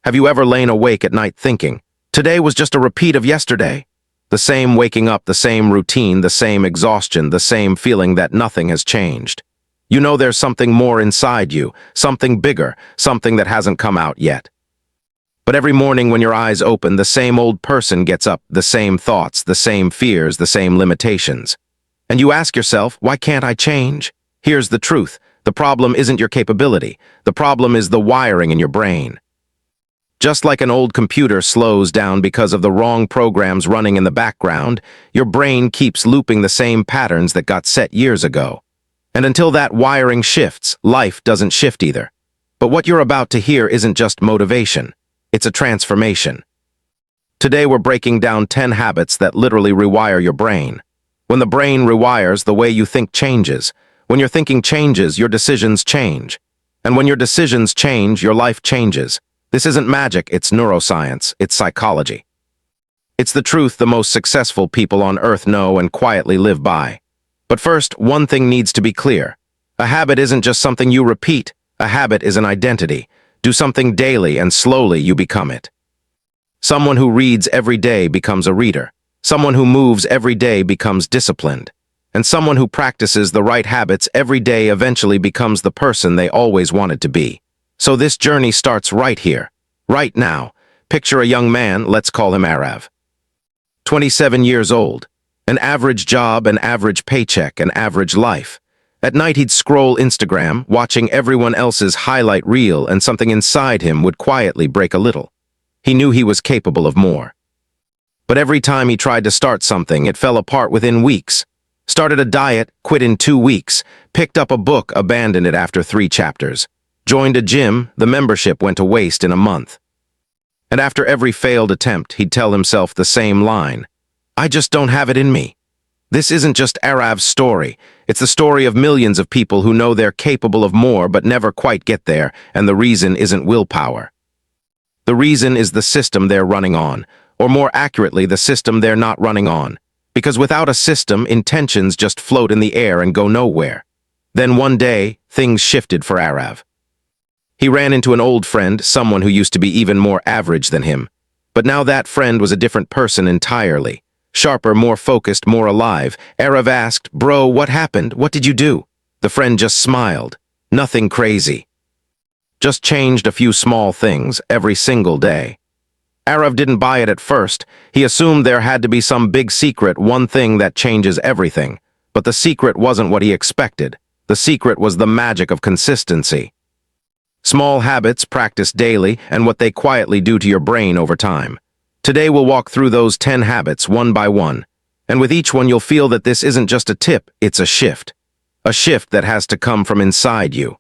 Have you ever lain awake at night thinking, today was just a repeat of yesterday? The same waking up, the same routine, the same exhaustion, the same feeling that nothing has changed. You know there's something more inside you, something bigger, something that hasn't come out yet. But every morning when your eyes open, the same old person gets up, the same thoughts, the same fears, the same limitations. And you ask yourself, why can't I change? Here's the truth. The problem isn't your capability. The problem is the wiring in your brain. Just like an old computer slows down because of the wrong programs running in the background, your brain keeps looping the same patterns that got set years ago. And until that wiring shifts, life doesn't shift either. But what you're about to hear isn't just motivation. It's a transformation. Today we're breaking down 10 habits that literally rewire your brain. When the brain rewires, the way you think changes. When your thinking changes, your decisions change. And when your decisions change, your life changes. This isn't magic, it's neuroscience, it's psychology. It's the truth the most successful people on earth know and quietly live by. But first, one thing needs to be clear. A habit isn't just something you repeat. A habit is an identity. Do something daily and slowly you become it. Someone who reads every day becomes a reader. Someone who moves every day becomes disciplined. And someone who practices the right habits every day eventually becomes the person they always wanted to be. So this journey starts right here, right now. Picture a young man, let's call him Arav. 27 years old. An average job, an average paycheck, an average life. At night he'd scroll Instagram, watching everyone else's highlight reel, and something inside him would quietly break a little. He knew he was capable of more. But every time he tried to start something, it fell apart within weeks. Started a diet, quit in 2 weeks. Picked up a book, abandoned it after 3 chapters. Joined a gym, the membership went to waste in a month. And after every failed attempt, he'd tell himself the same line. I just don't have it in me. This isn't just Arav's story. It's the story of millions of people who know they're capable of more but never quite get there, and the reason isn't willpower. The reason is the system they're running on, or more accurately, the system they're not running on. Because without a system, intentions just float in the air and go nowhere. Then one day, things shifted for Arav. He ran into an old friend, someone who used to be even more average than him. But now that friend was a different person entirely. Sharper, more focused, more alive. Arav asked, "Bro, what happened? What did you do?" The friend just smiled. Nothing crazy. Just changed a few small things every single day. Arav didn't buy it at first. He assumed there had to be some big secret, one thing that changes everything. But the secret wasn't what he expected. The secret was the magic of consistency. Small habits practiced daily and what they quietly do to your brain over time. Today we'll walk through those 10 habits one by one. And with each one you'll feel that this isn't just a tip, it's a shift. A shift that has to come from inside you.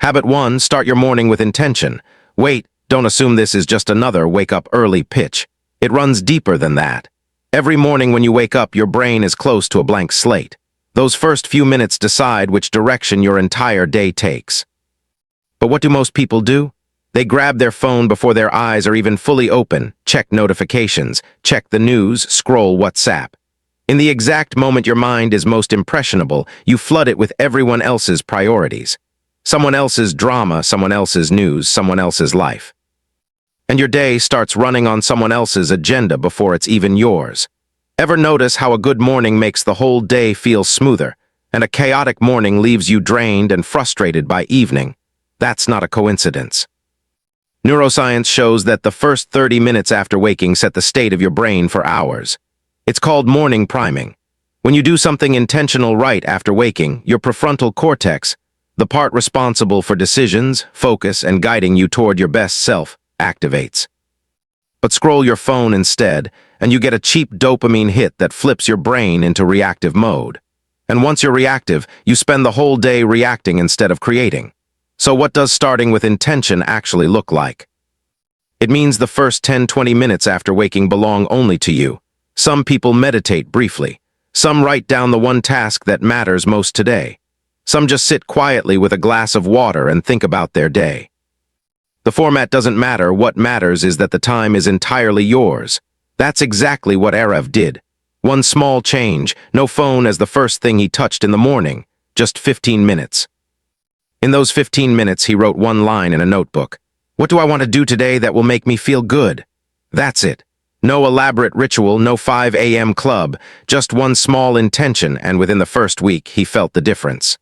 Habit 1, start your morning with intention. Wait, don't assume this is just another wake up early pitch. It runs deeper than that. Every morning when you wake up, your brain is close to a blank slate. Those first few minutes decide which direction your entire day takes. But what do most people do? They grab their phone before their eyes are even fully open, check notifications, check the news, scroll WhatsApp. In the exact moment your mind is most impressionable, you flood it with everyone else's priorities. Someone else's drama, someone else's news, someone else's life. And your day starts running on someone else's agenda before it's even yours. Ever notice how a good morning makes the whole day feel smoother, and a chaotic morning leaves you drained and frustrated by evening? That's not a coincidence. Neuroscience shows that the first 30 minutes after waking set the state of your brain for hours. It's called morning priming. When you do something intentional right after waking, your prefrontal cortex, the part responsible for decisions, focus, and guiding you toward your best self, activates. But scroll your phone instead, and you get a cheap dopamine hit that flips your brain into reactive mode. And once you're reactive, you spend the whole day reacting instead of creating. So what does starting with intention actually look like? It means the first 10-20 minutes after waking belong only to you. Some people meditate briefly. Some write down the one task that matters most today. Some just sit quietly with a glass of water and think about their day. The format doesn't matter. What matters is that the time is entirely yours. That's exactly what Arav did. One small change, no phone as the first thing he touched in the morning, just 15 minutes. In those 15 minutes, he wrote one line in a notebook. What do I want to do today that will make me feel good? That's it. No elaborate ritual, no 5 a.m. club, just one small intention, and within the first week, he felt the difference.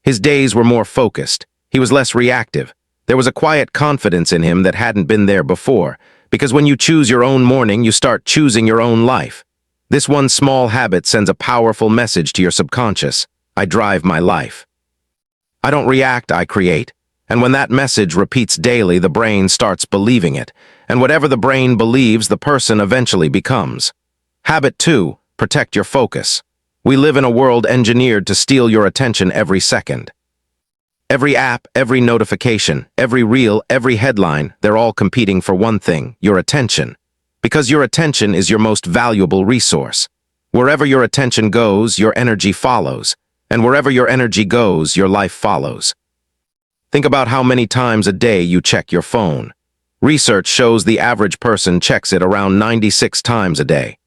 His days were more focused. He was less reactive. There was a quiet confidence in him that hadn't been there before, because when you choose your own morning, you start choosing your own life. This one small habit sends a powerful message to your subconscious. I drive my life. I don't react, I create. And when that message repeats daily, the brain starts believing it. And whatever the brain believes, the person eventually becomes. Habit 2, protect your focus. We live in a world engineered to steal your attention every second. Every app, every notification, every reel, every headline, they're all competing for one thing, your attention. Because your attention is your most valuable resource. Wherever your attention goes, your energy follows. And wherever your energy goes, your life follows. Think about how many times a day you check your phone. Research shows the average person checks it around 96 times a day.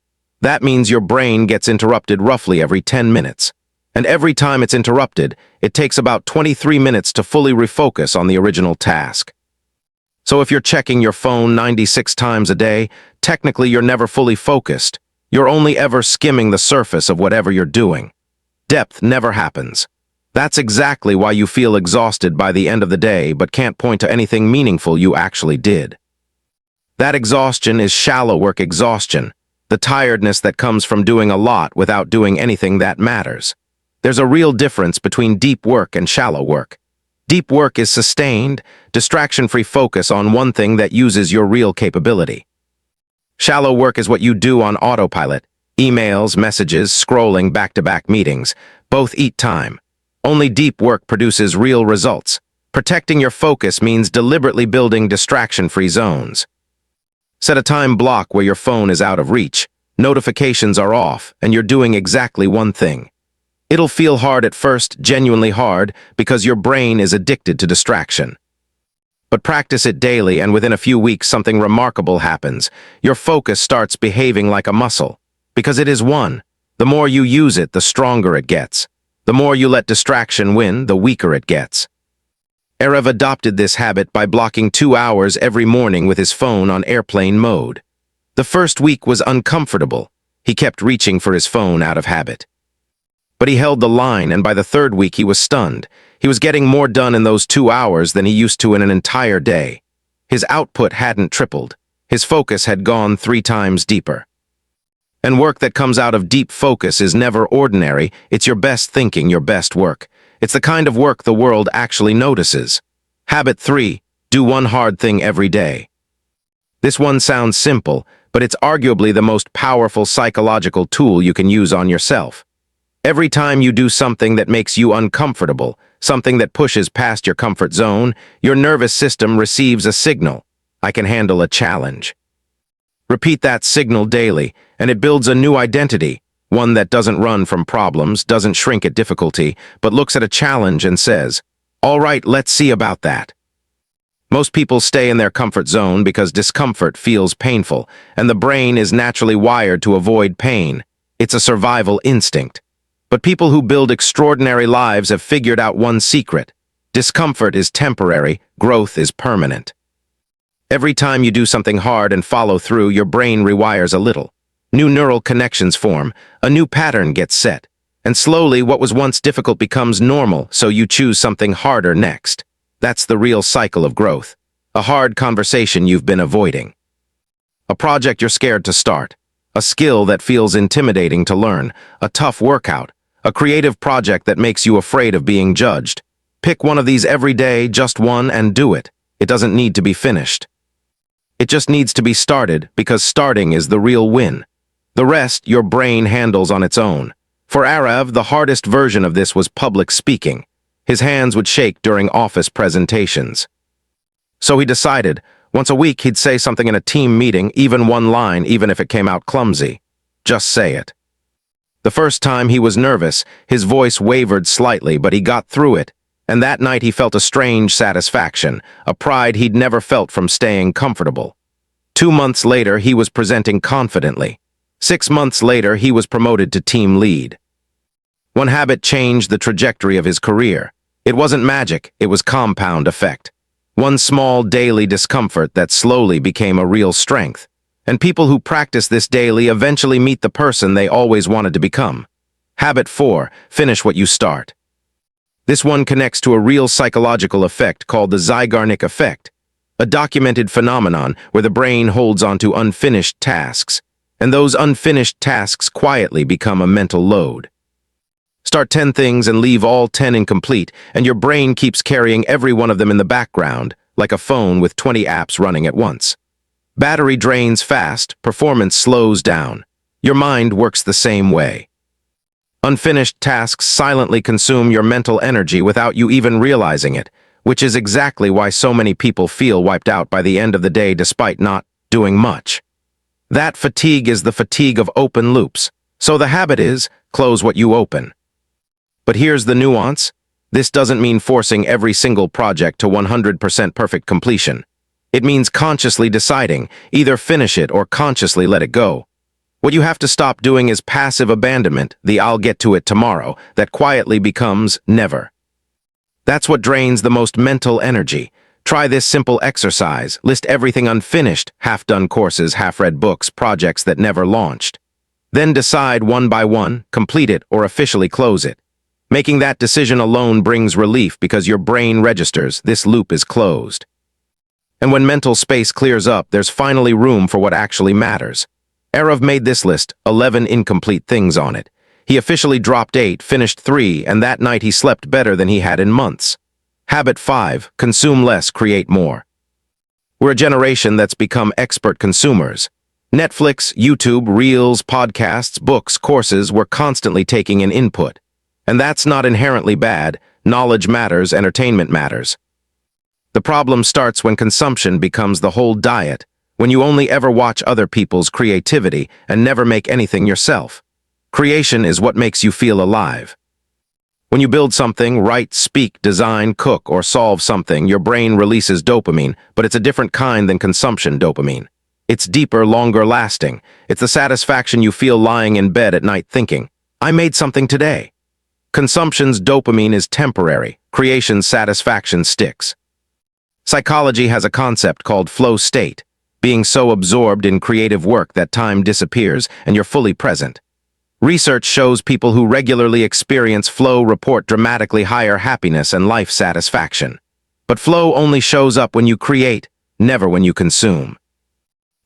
That means your brain gets interrupted roughly every 10 minutes. And every time it's interrupted, it takes about 23 minutes to fully refocus on the original task. So if you're checking your phone 96 times a day, technically you're never fully focused. You're only ever skimming the surface of whatever you're doing. Depth never happens. That's exactly why you feel exhausted by the end of the day but can't point to anything meaningful you actually did. That exhaustion is shallow work exhaustion, the tiredness that comes from doing a lot without doing anything that matters. There's a real difference between deep work and shallow work. Deep work is sustained, distraction-free focus on one thing that uses your real capability. Shallow work is what you do on autopilot, emails, messages, scrolling, back-to-back meetings, both eat time. Only deep work produces real results. Protecting your focus means deliberately building distraction-free zones. Set a time block where your phone is out of reach, notifications are off, and you're doing exactly one thing. It'll feel hard at first, genuinely hard, because your brain is addicted to distraction. But practice it daily, and within a few weeks something remarkable happens. Your focus starts behaving like a muscle. Because it is one. The more you use it, the stronger it gets. The more you let distraction win, the weaker it gets. Erev adopted this habit by blocking 2 hours every morning with his phone on airplane mode. The first week was uncomfortable. He kept reaching for his phone out of habit. But he held the line, and by the third week he was stunned. He was getting more done in those 2 hours than he used to in an entire day. His output hadn't tripled. His focus had gone 3 times deeper. And work that comes out of deep focus is never ordinary. It's your best thinking, your best work. It's the kind of work the world actually notices. Habit 3, do one hard thing every day. This one sounds simple, but it's arguably the most powerful psychological tool you can use on yourself. Every time you do something that makes you uncomfortable, something that pushes past your comfort zone, your nervous system receives a signal. I can handle a challenge. Repeat that signal daily, and it builds a new identity, one that doesn't run from problems, doesn't shrink at difficulty, but looks at a challenge and says, "All right, let's see about that." Most people stay in their comfort zone because discomfort feels painful, and the brain is naturally wired to avoid pain. It's a survival instinct. But people who build extraordinary lives have figured out one secret. Discomfort is temporary, growth is permanent. Every time you do something hard and follow through, your brain rewires a little. New neural connections form, a new pattern gets set, and slowly what was once difficult becomes normal, so you choose something harder next. That's the real cycle of growth. A hard conversation you've been avoiding. A project you're scared to start. A skill that feels intimidating to learn. A tough workout. A creative project that makes you afraid of being judged. Pick one of these every day, just one, and do it. It doesn't need to be finished. It just needs to be started, because starting is the real win. The rest, your brain handles on its own. For Arav, the hardest version of this was public speaking. His hands would shake during office presentations. So he decided, once a week he'd say something in a team meeting, even one line, even if it came out clumsy. Just say it. The first time he was nervous, his voice wavered slightly, but he got through it. And that night he felt a strange satisfaction, a pride he'd never felt from staying comfortable. 2 months later, he was presenting confidently. 6 months later, he was promoted to team lead. One habit changed the trajectory of his career. It wasn't magic, it was compound effect. One small daily discomfort that slowly became a real strength. And people who practice this daily eventually meet the person they always wanted to become. Habit 4. Finish what you start. This one connects to a real psychological effect called the Zeigarnik effect, a documented phenomenon where the brain holds onto unfinished tasks, and those unfinished tasks quietly become a mental load. Start 10 things and leave all 10 incomplete, and your brain keeps carrying every one of them in the background, like a phone with 20 apps running at once. Battery drains fast, performance slows down. Your mind works the same way. Unfinished tasks silently consume your mental energy without you even realizing it, which is exactly why so many people feel wiped out by the end of the day despite not doing much. That fatigue is the fatigue of open loops, so the habit is, close what you open. But here's the nuance. This doesn't mean forcing every single project to 100% perfect completion. It means consciously deciding, either finish it or consciously let it go. What you have to stop doing is passive abandonment, the I'll get to it tomorrow, that quietly becomes never. That's what drains the most mental energy. Try this simple exercise. List everything unfinished, half-done courses, half-read books, projects that never launched. Then decide one by one, complete it or officially close it. Making that decision alone brings relief because your brain registers this loop is closed. And when mental space clears up, there's finally room for what actually matters. Arav made this list, 11 incomplete things on it. He officially dropped 8, finished 3, and that night he slept better than he had in months. Habit 5. Consume less, create more. We're a generation that's become expert consumers. Netflix, YouTube, Reels, podcasts, books, courses, we're constantly taking in input. And that's not inherently bad. Knowledge matters, entertainment matters. The problem starts when consumption becomes the whole diet, when you only ever watch other people's creativity and never make anything yourself. Creation is what makes you feel alive. When you build something, write, speak, design, cook, or solve something, your brain releases dopamine, but it's a different kind than consumption dopamine. It's deeper, longer lasting. It's the satisfaction you feel lying in bed at night thinking, I made something today. Consumption's dopamine is temporary. Creation's satisfaction sticks. Psychology has a concept called flow state, being so absorbed in creative work that time disappears and you're fully present. Research shows people who regularly experience flow report dramatically higher happiness and life satisfaction. But flow only shows up when you create, never when you consume.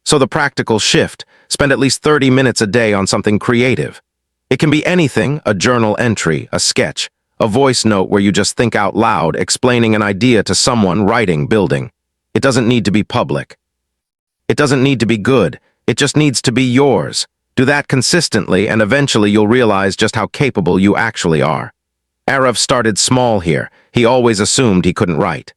So the practical shift, spend at least 30 minutes a day on something creative. It can be anything, a journal entry, a sketch, a voice note where you just think out loud, explaining an idea to someone, writing, building. It doesn't need to be public. It doesn't need to be good. It just needs to be yours. Do that consistently and eventually you'll realize just how capable you actually are. Arav started small here. He always assumed he couldn't write.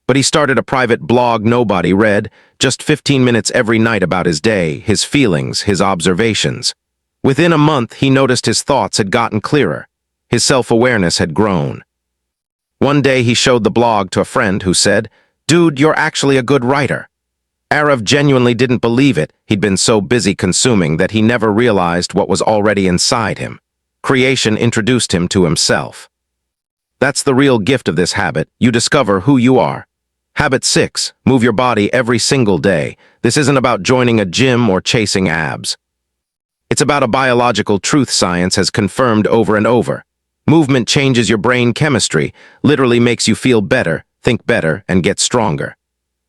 But he started a private blog nobody read, just 15 minutes every night about his day, his feelings, his observations. Within a month, he noticed his thoughts had gotten clearer. His self-awareness had grown. One day he showed the blog to a friend who said, "Dude, you're actually a good writer." Arav genuinely didn't believe it. He'd been so busy consuming that he never realized what was already inside him. Creation introduced him to himself. That's the real gift of this habit. You discover who you are. Habit 6. Move your body every single day. This isn't about joining a gym or chasing abs. It's about a biological truth science has confirmed over and over. Movement changes your brain chemistry, literally makes you feel better, think better, and get stronger.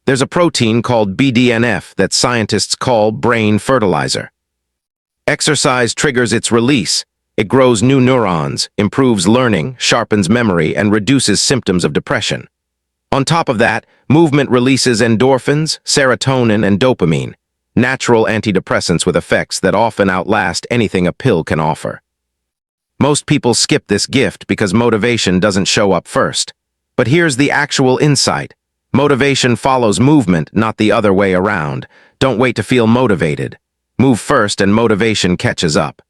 There's a protein called BDNF that scientists call brain fertilizer. Exercise triggers its release. It grows new neurons, improves learning, sharpens memory, and reduces symptoms of depression. On top of that, movement releases endorphins, serotonin, and dopamine, natural antidepressants with effects that often outlast anything a pill can offer. Most people skip this gift because motivation doesn't show up first. But here's the actual insight. Motivation follows movement, not the other way around. Don't wait to feel motivated. Move first and motivation catches up.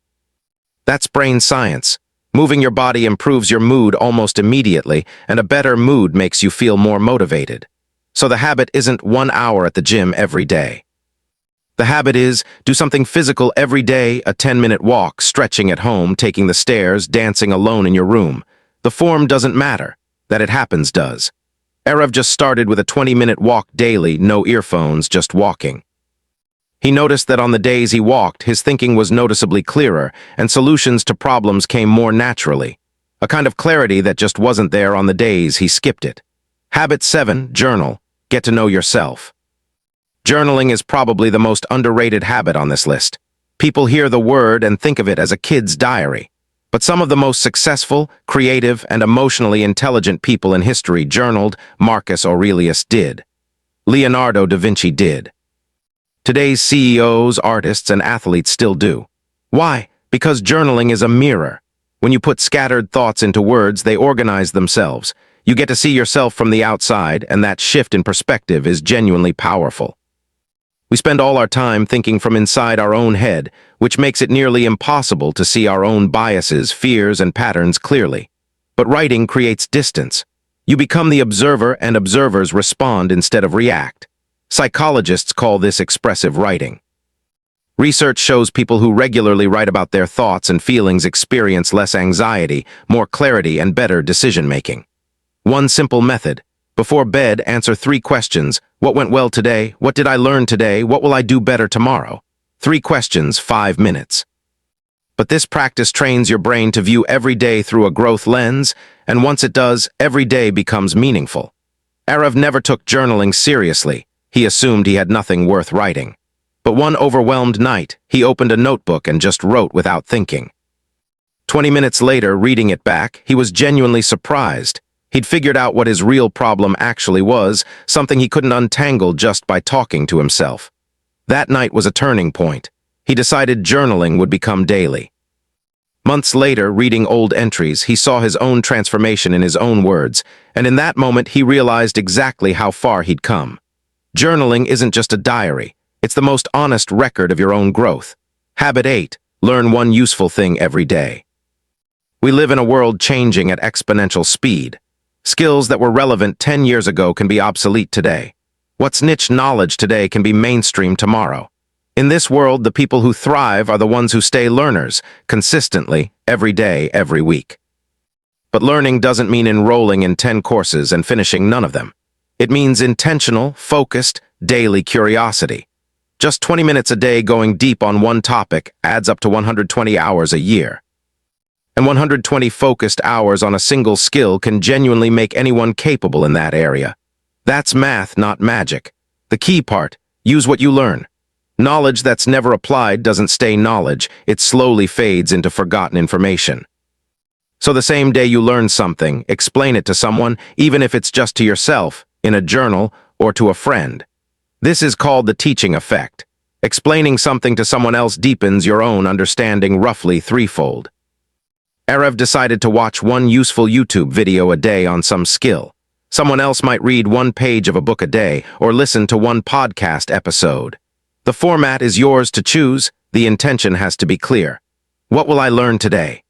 That's brain science. Moving your body improves your mood almost immediately, and a better mood makes you feel more motivated. So the habit isn't 1 hour at the gym every day. The habit is, do something physical every day, a 10-minute walk, stretching at home, taking the stairs, dancing alone in your room. The form doesn't matter. That it happens does. Erev just started with a 20-minute walk daily, no earphones, just walking. He noticed that on the days he walked, his thinking was noticeably clearer, and solutions to problems came more naturally. A kind of clarity that just wasn't there on the days he skipped it. Habit 7, journal. Get to know yourself. Journaling is probably the most underrated habit on this list. People hear the word and think of it as a kid's diary. But some of the most successful, creative, and emotionally intelligent people in history journaled. Marcus Aurelius did. Leonardo da Vinci did. Today's CEOs, artists, and athletes still do. Why? Because journaling is a mirror. When you put scattered thoughts into words, they organize themselves. You get to see yourself from the outside, and that shift in perspective is genuinely powerful. We spend all our time thinking from inside our own head, which makes it nearly impossible to see our own biases, fears, and patterns clearly. But writing creates distance. You become the observer, and observers respond instead of react. Psychologists call this expressive writing. Research shows people who regularly write about their thoughts and feelings experience less anxiety, more clarity, and better decision-making. One simple method. Before bed, answer 3 questions. What went well today? What did I learn today? What will I do better tomorrow? 3 questions, 5 minutes. But this practice trains your brain to view every day through a growth lens, and once it does, every day becomes meaningful. Arev never took journaling seriously. He assumed he had nothing worth writing. But one overwhelmed night, he opened a notebook and just wrote without thinking. 20 minutes later, reading it back, he was genuinely surprised. He'd figured out what his real problem actually was, something he couldn't untangle just by talking to himself. That night was a turning point. He decided journaling would become daily. Months later, reading old entries, he saw his own transformation in his own words, and in that moment he realized exactly how far he'd come. Journaling isn't just a diary. It's the most honest record of your own growth. Habit 8. Learn one useful thing every day. We live in a world changing at exponential speed. Skills that were relevant 10 years ago can be obsolete today. What's niche knowledge today can be mainstream tomorrow. In this world, the people who thrive are the ones who stay learners, consistently, every day, every week. But learning doesn't mean enrolling in 10 courses and finishing none of them. It means intentional, focused, daily curiosity. Just 20 minutes a day going deep on one topic adds up to 120 hours a year. And 120 focused hours on a single skill can genuinely make anyone capable in that area. That's math, not magic. The key part, use what you learn. Knowledge that's never applied doesn't stay knowledge, it slowly fades into forgotten information. So the same day you learn something, explain it to someone, even if it's just to yourself, in a journal, or to a friend. This is called the teaching effect. Explaining something to someone else deepens your own understanding roughly threefold. Arev decided to watch one useful YouTube video a day on some skill. Someone else might read one page of a book a day or listen to one podcast episode. The format is yours to choose, the intention has to be clear. What will I learn today?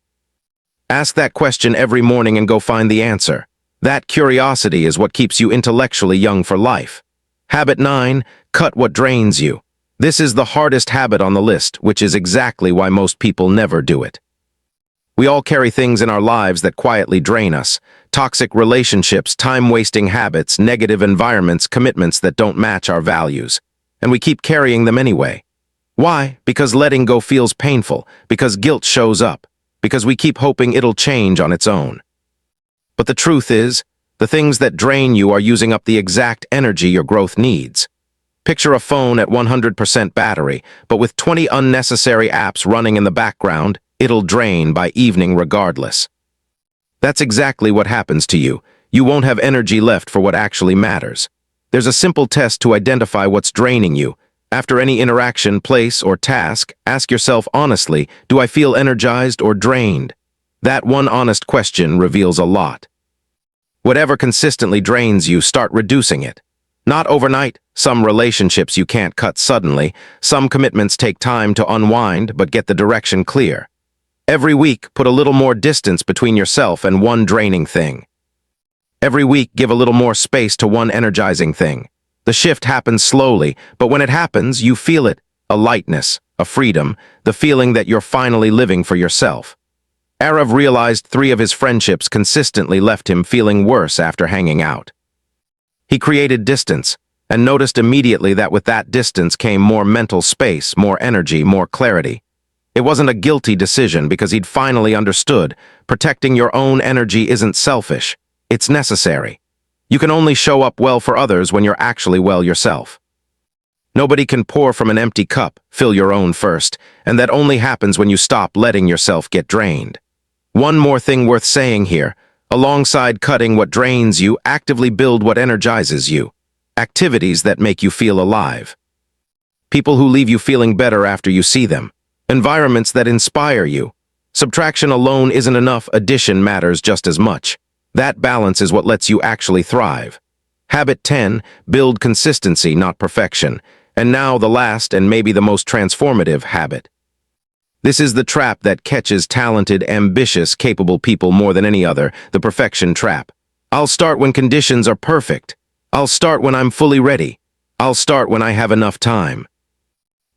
Ask that question every morning and go find the answer. That curiosity is what keeps you intellectually young for life. Habit 9, cut what drains you. This is the hardest habit on the list, which is exactly why most people never do it. We all carry things in our lives that quietly drain us. Toxic relationships, time-wasting habits, negative environments, commitments that don't match our values. And we keep carrying them anyway. Why? Because letting go feels painful, because guilt shows up, because we keep hoping it'll change on its own. But the truth is, the things that drain you are using up the exact energy your growth needs. Picture a phone at 100% battery, but with 20 unnecessary apps running in the background, it'll drain by evening regardless. That's exactly what happens to you. You won't have energy left for what actually matters. There's a simple test to identify what's draining you. After any interaction, place, or task, ask yourself honestly, do I feel energized or drained? That one honest question reveals a lot. Whatever consistently drains you, start reducing it. Not overnight. Some relationships you can't cut suddenly. Some commitments take time to unwind, but get the direction clear. Every week, put a little more distance between yourself and one draining thing. Every week, give a little more space to one energizing thing. The shift happens slowly, but when it happens, you feel it. A lightness, a freedom, the feeling that you're finally living for yourself. Arev realized 3 of his friendships consistently left him feeling worse after hanging out. He created distance, and noticed immediately that with that distance came more mental space, more energy, more clarity. It wasn't a guilty decision because he'd finally understood protecting your own energy isn't selfish, it's necessary. You can only show up well for others when you're actually well yourself. Nobody can pour from an empty cup, fill your own first, and that only happens when you stop letting yourself get drained. One more thing worth saying here, alongside cutting what drains you, actively build what energizes you. Activities that make you feel alive. People who leave you feeling better after you see them. Environments that inspire you. Subtraction alone isn't enough, addition matters just as much. That balance is what lets you actually thrive. Habit 10, build consistency, not perfection. And now the last and maybe the most transformative habit. This is the trap that catches talented, ambitious, capable people more than any other, the perfection trap. I'll start when conditions are perfect. I'll start when I'm fully ready. I'll start when I have enough time.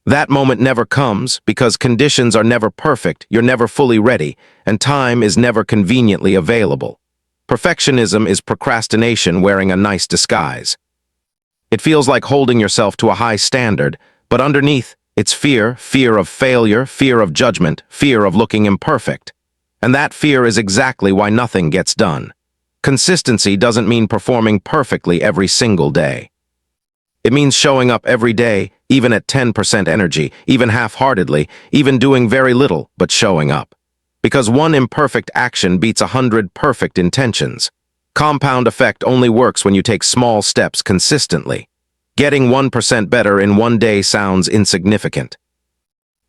That moment never comes because conditions are never perfect, you're never fully ready, and time is never conveniently available. Perfectionism is procrastination wearing a nice disguise. It feels like holding yourself to a high standard, but underneath, it's fear, fear of failure, fear of judgment, fear of looking imperfect. And that fear is exactly why nothing gets done. Consistency doesn't mean performing perfectly every single day. It means showing up every day, even at 10% energy, even half-heartedly, even doing very little, but showing up. Because one imperfect action beats 100 perfect intentions. Compound effect only works when you take small steps consistently. Getting 1% better in one day sounds insignificant.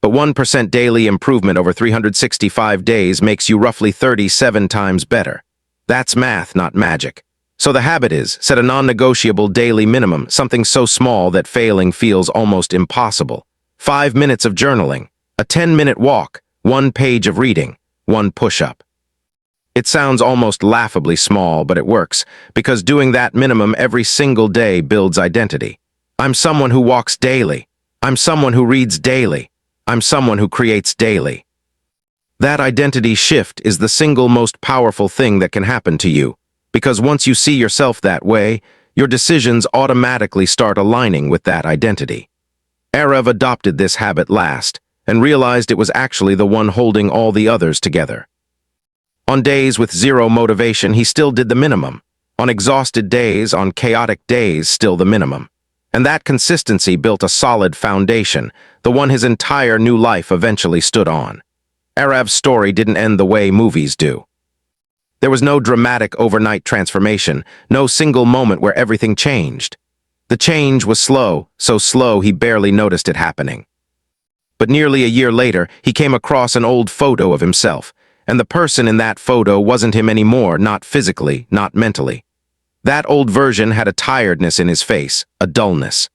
But 1% daily improvement over 365 days makes you roughly 37 times better. That's math, not magic. So the habit is, set a non-negotiable daily minimum, something so small that failing feels almost impossible. 5 minutes of journaling, a 10-minute walk, 1 page of reading, 1 push-up. It sounds almost laughably small, but it works, because doing that minimum every single day builds identity. I'm someone who walks daily. I'm someone who reads daily. I'm someone who creates daily. That identity shift is the single most powerful thing that can happen to you. Because once you see yourself that way, your decisions automatically start aligning with that identity. Arev adopted this habit last, and realized it was actually the one holding all the others together. On days with zero motivation, he still did the minimum. On exhausted days, on chaotic days, still the minimum. And that consistency built a solid foundation, the one his entire new life eventually stood on. Arev's story didn't end the way movies do. There was no dramatic overnight transformation, no single moment where everything changed. The change was slow, so slow he barely noticed it happening. But nearly a year later, he came across an old photo of himself, and the person in that photo wasn't him anymore, not physically, not mentally. That old version had a tiredness in his face, a dullness.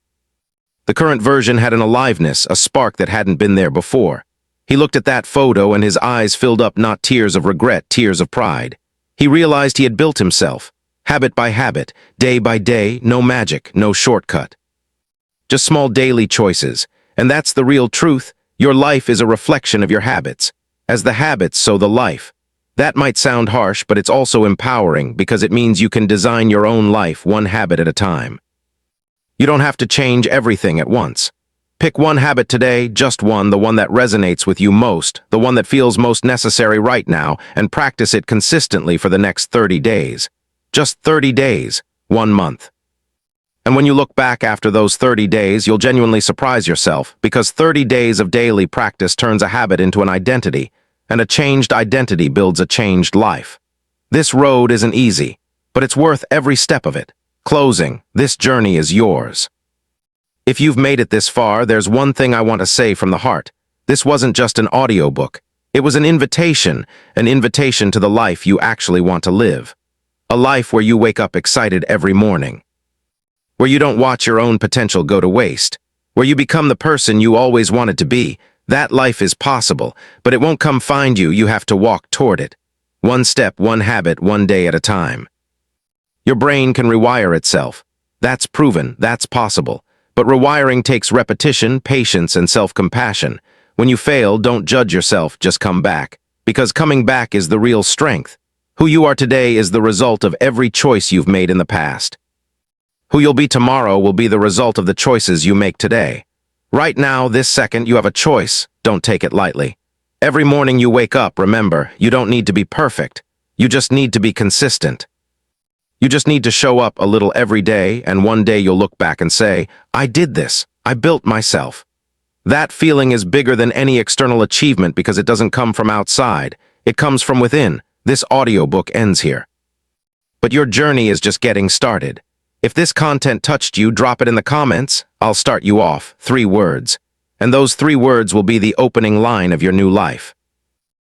The current version had an aliveness, a spark that hadn't been there before. He looked at that photo and his eyes filled up not tears of regret, tears of pride. He realized he had built himself, habit by habit, day by day, no magic, no shortcut. Just small daily choices, and that's the real truth. Your life is a reflection of your habits. As the habits, so the life. That might sound harsh, but it's also empowering because it means you can design your own life one habit at a time. You don't have to change everything at once. Pick one habit today, just one, the one that resonates with you most, the one that feels most necessary right now, and practice it consistently for the next 30 days. Just 30 days, 1 month. And when you look back after those 30 days, you'll genuinely surprise yourself, because 30 days of daily practice turns a habit into an identity, and a changed identity builds a changed life. This road isn't easy, but it's worth every step of it. Closing, this journey is yours. If you've made it this far, there's one thing I want to say from the heart. This wasn't just an audiobook. It was an invitation to the life you actually want to live. A life where you wake up excited every morning. Where you don't watch your own potential go to waste. Where you become the person you always wanted to be. That life is possible, but it won't come find you, you have to walk toward it. One step, one habit, one day at a time. Your brain can rewire itself. That's proven, that's possible. But rewiring takes repetition, patience, and self-compassion. When you fail, don't judge yourself, just come back. Because coming back is the real strength. Who you are today is the result of every choice you've made in the past. Who you'll be tomorrow will be the result of the choices you make today. Right now, this second, you have a choice. Don't take it lightly. Every morning you wake up, remember, you don't need to be perfect. You just need to be consistent. You just need to show up a little every day, and one day you'll look back and say, I did this. I built myself. That feeling is bigger than any external achievement because it doesn't come from outside. It comes from within. This audiobook ends here. But your journey is just getting started. If this content touched you, drop it in the comments. I'll start you off. 3 words. And those 3 words will be the opening line of your new life.